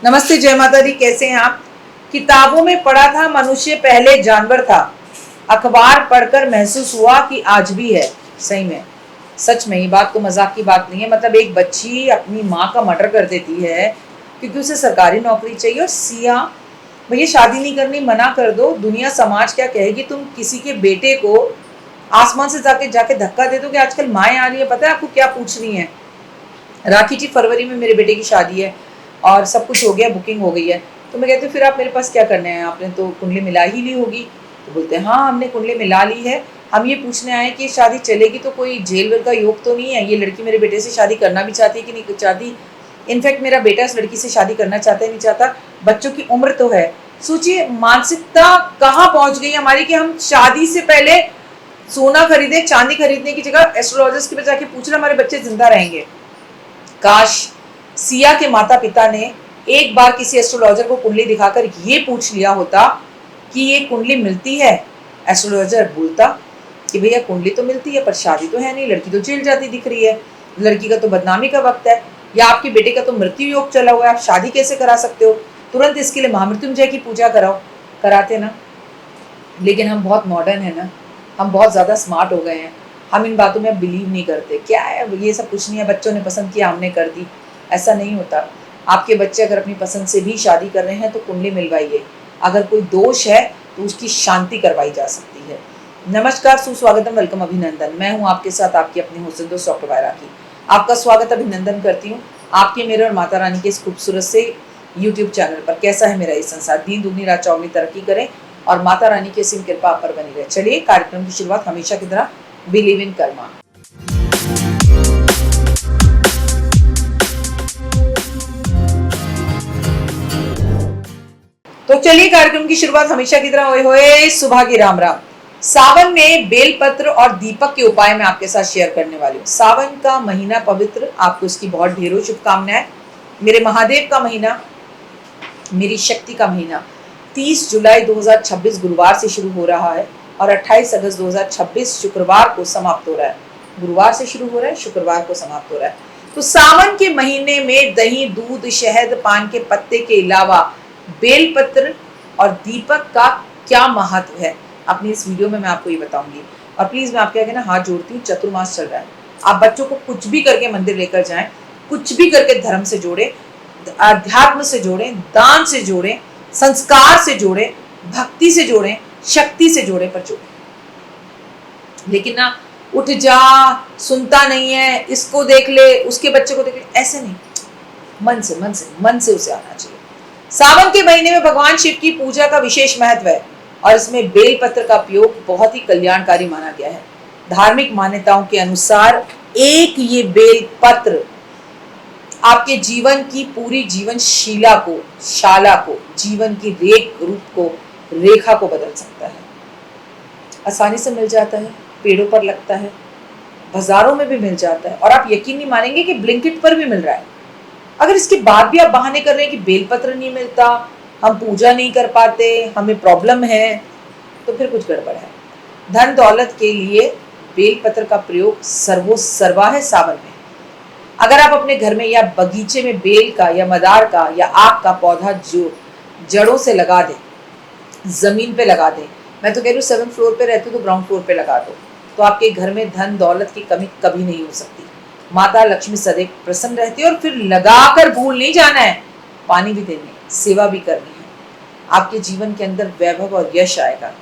नमस्ते, जय माता दी। कैसे हैं आप? किताबों में पढ़ा था मनुष्य पहले जानवर था, अखबार पढ़कर महसूस हुआ कि आज भी है। सही में, सच में, ये बात तो मजाक की बात नहीं है। मतलब एक बच्ची अपनी माँ का मर्डर कर देती है क्योंकि उसे सरकारी नौकरी चाहिए। और सिया, भैया शादी नहीं करनी मना कर दो, दुनिया समाज क्या कहेगी। तुम किसी के बेटे को आसमान से जाके जाके धक्का दे दो कि आजकल माएँ आ रही है, पता है आपको क्या पूछ रही है? राखी जी, फरवरी में मेरे बेटे की शादी है और सब कुछ हो गया, बुकिंग हो गई है। तो मैं कहती हूँ फिर आप मेरे पास क्या करने आए? आपने तो कुंडली मिला ही ली होगी। तो बोलते हैं हाँ, हमने कुंडली मिला ली है। हम ये पूछने आए कि शादी चलेगी तो कोई जेल वेल का योग तो नहीं है? ये लड़की मेरे बेटे से शादी करना भी चाहती है कि नहीं चाहती? इनफैक्ट मेरा बेटा इस लड़की से शादी करना चाहता है नहीं चाहता? बच्चों की उम्र तो है। सोचिए मानसिकता कहाँ पहुंच गई हमारी कि हम शादी से पहले सोना खरीदे, चांदी खरीदने की जगह एस्ट्रोलॉजर्स के पास जाके पूछ रहे हमारे बच्चे जिंदा रहेंगे। काश सिया के माता पिता ने एक बार किसी एस्ट्रोलॉजर को कुंडली दिखाकर ये पूछ लिया होता कि ये कुंडली मिलती है। एस्ट्रोलॉजर बोलता कि भैया कुंडली तो मिलती है पर शादी तो है नहीं, लड़की तो जेल जाती दिख रही है, लड़की का तो बदनामी का वक्त है, या आपके बेटे का तो मृत्यु योग चला हुआ है, आप शादी कैसे करा सकते हो? तुरंत इसके लिए महामृत्युंजय की पूजा कराओ। कराते ना। लेकिन हम बहुत मॉडर्न है ना, हम बहुत ज़्यादा स्मार्ट हो गए हैं, हम इन बातों में अब बिलीव नहीं करते। क्या है ये सब कुछ नहीं है, बच्चों ने पसंद किया हमने कर दी, ऐसा नहीं होता। आपके बच्चे अगर अपनी पसंद से भी शादी कर रहे हैं तो कुंडली मिलवाइए। अगर कोई दोष है तो उसकी शांति करवाई जा सकती है। नमस्कार, सुस्वागतम, वेलकम, अभिनंदन। मैं हूँ आपके साथ आपकी अपनी होस्ट दोस्त डॉक्टर वायरा की। आपका स्वागत अभिनंदन करती हूँ आपके, मेरे और माता रानी के इस खूबसूरत से यूट्यूब चैनल पर। कैसा है मेरा ये संसार? दिन दुगनी रात चौगनी तरक्की करें और माता रानी की असीम कृपा आप पर बनी रहे। चलिए कार्यक्रम की शुरुआत हमेशा की तरह बिलीव इन कर्मा। तो चलिए कार्यक्रम की शुरुआत हमेशा की तरह होए होए सुबह की राम राम। सावन में बेलपत्र और दीपक के उपाय मैं आपके साथ शेयर करने वाली हूँ। सावन का महीना पवित्र, आपको इसकी बहुत ढेरों शुभकामनाएं। मेरे महादेव का महीना, मेरी शक्ति का महीना 30 जुलाई 2026 गुरुवार से शुरू हो रहा है और 28 अगस्त 2026 शुक्रवार को समाप्त हो रहा है। गुरुवार से शुरू हो रहा है, शुक्रवार को समाप्त हो रहा है। तो सावन के महीने में दही, दूध, शहद, पान के पत्ते के अलावा बेलपत्र और दीपक का क्या महत्व है, अपनी इस वीडियो में मैं आपको ये बताऊंगी। और प्लीज मैं आपके आगे ना हाथ जोड़ती हूँ, चतुर्मास चल रहा है, आप बच्चों को कुछ भी करके मंदिर लेकर जाएं, कुछ भी करके धर्म से जोड़े, अध्यात्म से जोड़ें, दान से जोड़ें, संस्कार से जोड़ें, भक्ति से जोड़ें, शक्ति से जोड़ें, पर जोड़ें। लेकिन ना उठ जा, सुनता नहीं है, इसको देख ले, उसके बच्चे को देख ले, ऐसे नहीं। मन से मन से मन से उसे आना चाहिए। सावन के महीने में भगवान शिव की पूजा का विशेष महत्व है और इसमें बेलपत्र का उपयोग बहुत ही कल्याणकारी माना गया है। धार्मिक मान्यताओं के अनुसार एक ये बेलपत्र आपके जीवन की पूरी जीवन शाला को, जीवन की रूप को, रेखा को बदल सकता है। आसानी से मिल जाता है, पेड़ों पर लगता है, बाजारों में भी मिल जाता है और आप यकीन नहीं मानेंगे कि ब्लिंकिट पर भी मिल रहा है। अगर इसके बाद भी आप बहाने कर रहे हैं कि बेलपत्र नहीं मिलता, हम पूजा नहीं कर पाते, हमें प्रॉब्लम है, तो फिर कुछ गड़बड़ है। धन दौलत के लिए बेलपत्र का प्रयोग सर्वा है सावन में। अगर आप अपने घर में या बगीचे में बेल का या मदार का या आक का पौधा जो जड़ों से लगा दें, जमीन पे लगा दें, मैं तो कह रही हूँ 7th फ्लोर पे रहते हो तो ग्राउंड फ्लोर पे लगा दो, तो आपके घर में धन दौलत की कमी कभी नहीं हो सकती। माता लक्ष्मी सदैव प्रसन्न रहती है। और फिर लगाकर भूल नहीं जाना है, पानी भी देनी है, सेवा भी करनी है, आपके जीवन के अंदर वैभव और यश आएगा।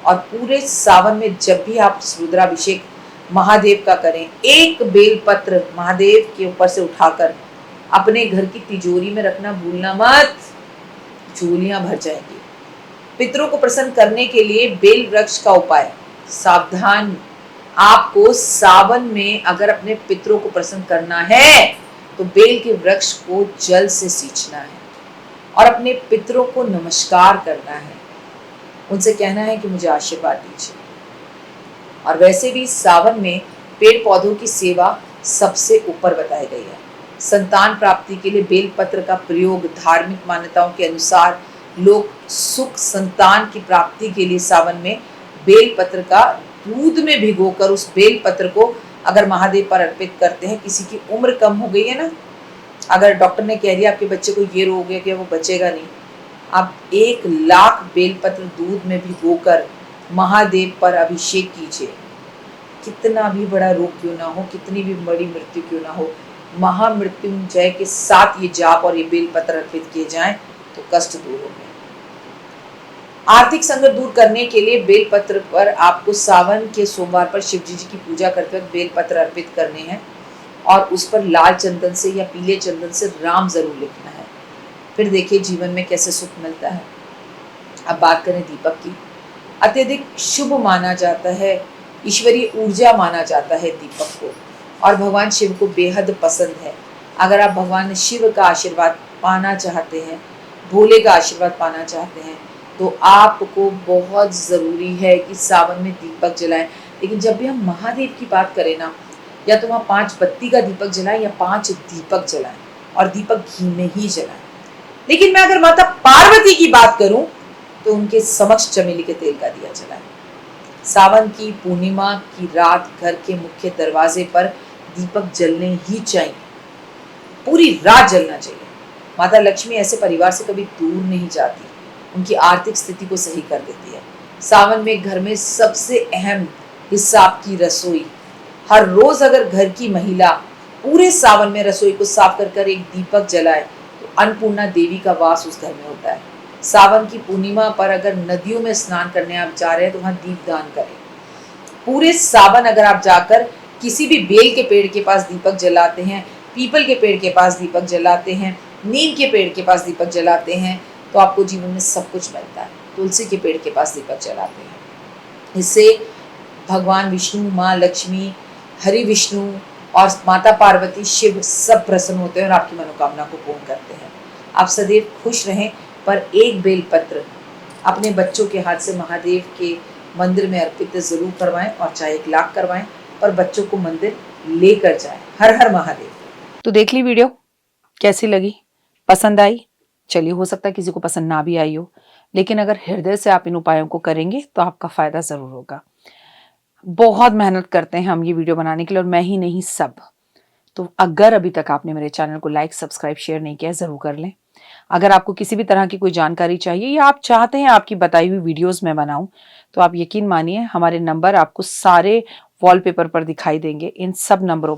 और पूरे सावन में जब भी आप रुद्राभिषेक महादेव का करें, एक बेलपत्र महादेव के ऊपर से उठाकर अपने घर की तिजोरी में रखना भूलना मत, झोलियां भर जाएंगी। पितरों को प्रसन्न करने के लिए बेल वृक्ष का उपाय। सावधान, आपको सावन में अगर अपने पितरों को प्रसन्न करना है तो बेल के वृक्ष को जल से सींचना है और अपने पितरों को नमस्कार करना है, उनसे कहना है कि मुझे आशीर्वाद दीजिए। और वैसे भी सावन में पेड़ पौधों की सेवा सबसे ऊपर बताई गई है। संतान प्राप्ति के लिए बेलपत्र का प्रयोग, धार्मिक मान्यताओं के अनुसार लोग सुख संतान की प्राप्ति के लिए सावन में बेलपत्र का दूध में भिगोकर उस बेलपत्र को अगर महादेव पर अर्पित करते हैं, किसी की उम्र कम हो गई है ना, अगर डॉक्टर ने कह दिया आपके बच्चे को ये रोग है कि वो बचेगा नहीं, आप 1,00,000 बेलपत्र दूध में भिगोकर महादेव पर अभिषेक कीजिए। कितना भी बड़ा रोग क्यों ना हो, कितनी भी बड़ी मृत्यु क्यों ना हो, महामृत्युंजय के साथ ये जाप और ये बेलपत्र अर्पित किए जाएं तो कष्ट दूर होंगे। आर्थिक संकट दूर करने के लिए बेलपत्र पर आपको सावन के सोमवार पर शिव जी की पूजा करते वक्त बेलपत्र अर्पित करने हैं और उस पर लाल चंदन से या पीले चंदन से राम जरूर लिखना है। फिर देखिए जीवन में कैसे सुख मिलता है। अब बात करें दीपक की। अत्यधिक शुभ माना जाता है, ईश्वरीय ऊर्जा माना जाता है दीपक को, और भगवान शिव को बेहद पसंद है। अगर आप भगवान शिव का आशीर्वाद पाना चाहते हैं, भोले का आशीर्वाद पाना चाहते हैं, तो आपको बहुत ज़रूरी है कि सावन में दीपक जलाएं। लेकिन जब भी हम महादेव की बात करें ना, या तो वहाँ 5 बत्ती का दीपक जलाएं या 5 दीपक जलाएं, और दीपक घी में ही जलाएं। लेकिन मैं अगर माता पार्वती की बात करूं तो उनके समक्ष चमेली के तेल का दिया जलाएं। सावन की पूर्णिमा की रात घर के मुख्य दरवाजे पर दीपक जलने ही चाहिए, पूरी रात जलना चाहिए। माता लक्ष्मी ऐसे परिवार से कभी दूर नहीं जाती, उनकी आर्थिक स्थिति को सही कर देती है। सावन में घर में सबसे अहम हिस्सा आपकी रसोई। हर रोज अगर घर की महिला पूरे सावन में रसोई को साफ कर एक दीपक जलाए तो अन्नपूर्णा देवी का वास उस घर में होता है। सावन की पूर्णिमा पर अगर नदियों में स्नान करने आप जा रहे हैं तो वहां दीपदान करें। पूरे सावन अगर आप जाकर किसी भी बेल के पेड़ के पास दीपक जलाते हैं, पीपल के पेड़ के पास दीपक जलाते हैं, नीम के पेड़ के पास दीपक जलाते हैं, तो आपको जीवन में सब कुछ मिलता है। तुलसी के पेड़ के पास दीपक जलाते हैं, इससे भगवान विष्णु, माँ लक्ष्मी, हरि विष्णु और माता पार्वती, शिव सब प्रसन्न होते हैं और आपकी मनोकामना को पूर्ण करते हैं। आप सदैव खुश रहें, पर एक बेलपत्र अपने बच्चों के हाथ से महादेव के मंदिर में अर्पित जरूर करवाएं, और चाहे 1,00,000 करवाएं, पर बच्चों को मंदिर लेकर जाएं। हर हर महादेव। तो देख ली वीडियो, कैसी लगी, पसंद आई? चलिए, हो सकता है किसी को पसंद ना भी आई हो, लेकिन अगर हृदय से आप इन उपायों को करेंगे तो आपका फायदा जरूर होगा। बहुत मेहनत करते हैं हम ये वीडियो बनाने के लिए, और मैं ही नहीं, सब। तो अगर अभी तक आपने मेरे चैनल को लाइक, सब्सक्राइब, शेयर नहीं किया, जरूर कर लें। अगर आपको किसी भी तरह की कोई जानकारी चाहिए या आप चाहते हैं आपकी बताई हुई वीडियोस मैं बनाऊं, तो आप यकीन मानिए हमारे नंबर आपको सारे वॉलपेपर पर दिखाई देंगे। इन सब नंबरों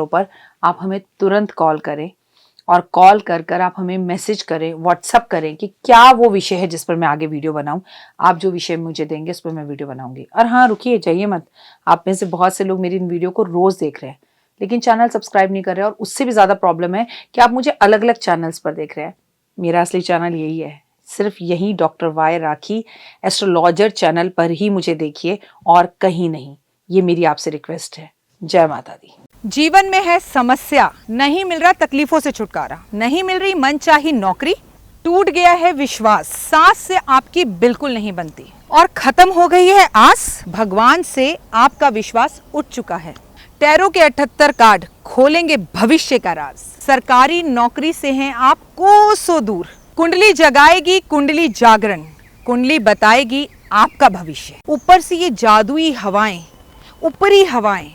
पर आप हमें तुरंत कॉल करें, और कॉल कर आप हमें मैसेज करें, व्हाट्सअप करें कि क्या वो विषय है जिस पर मैं आगे वीडियो बनाऊं। आप जो विषय मुझे देंगे उस पर मैं वीडियो बनाऊंगी। और हाँ, रुकिए, जाइए मत। आप में से बहुत से लोग मेरी इन वीडियो को रोज देख रहे हैं, लेकिन चैनल सब्सक्राइब नहीं कर रहे हैं, और उससे भी ज़्यादा प्रॉब्लम है कि आप मुझे अलग अलग चैनल्स पर देख रहे हैं। मेरा असली चैनल यही है, सिर्फ यही डॉक्टर वाई राखी एस्ट्रोलॉजर चैनल पर ही मुझे देखिए, और कहीं नहीं। ये मेरी आपसे रिक्वेस्ट है। जय माता दी। जीवन में है समस्या, नहीं मिल रहा तकलीफों से छुटकारा, नहीं मिल रही मनचाही नौकरी, टूट गया है विश्वास, सांस से आपकी बिल्कुल नहीं बनती, और खत्म हो गई है आस, भगवान से आपका विश्वास उठ चुका है। टैरो के 78 कार्ड खोलेंगे भविष्य का राज। सरकारी नौकरी से हैं आप कोसों दूर, कुंडली जगाएगी कुंडली जागरण, कुंडली बताएगी आपका भविष्य। ऊपर से ये जादुई हवाएं, ऊपरी हवाएं,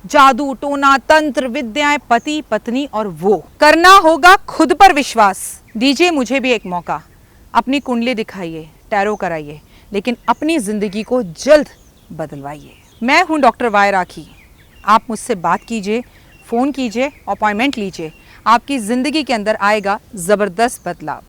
जादू टोना तंत्र विद्याएं, पति पत्नी, और वो करना होगा खुद पर विश्वास। दीजिए मुझे भी एक मौका, अपनी कुंडली दिखाइए, टैरो कराइए, लेकिन अपनी जिंदगी को जल्द बदलवाइए। मैं हूं डॉक्टर वाई राखी। आप मुझसे बात कीजिए, फ़ोन कीजिए, अपॉइंटमेंट लीजिए, आपकी ज़िंदगी के अंदर आएगा ज़बरदस्त बदलाव।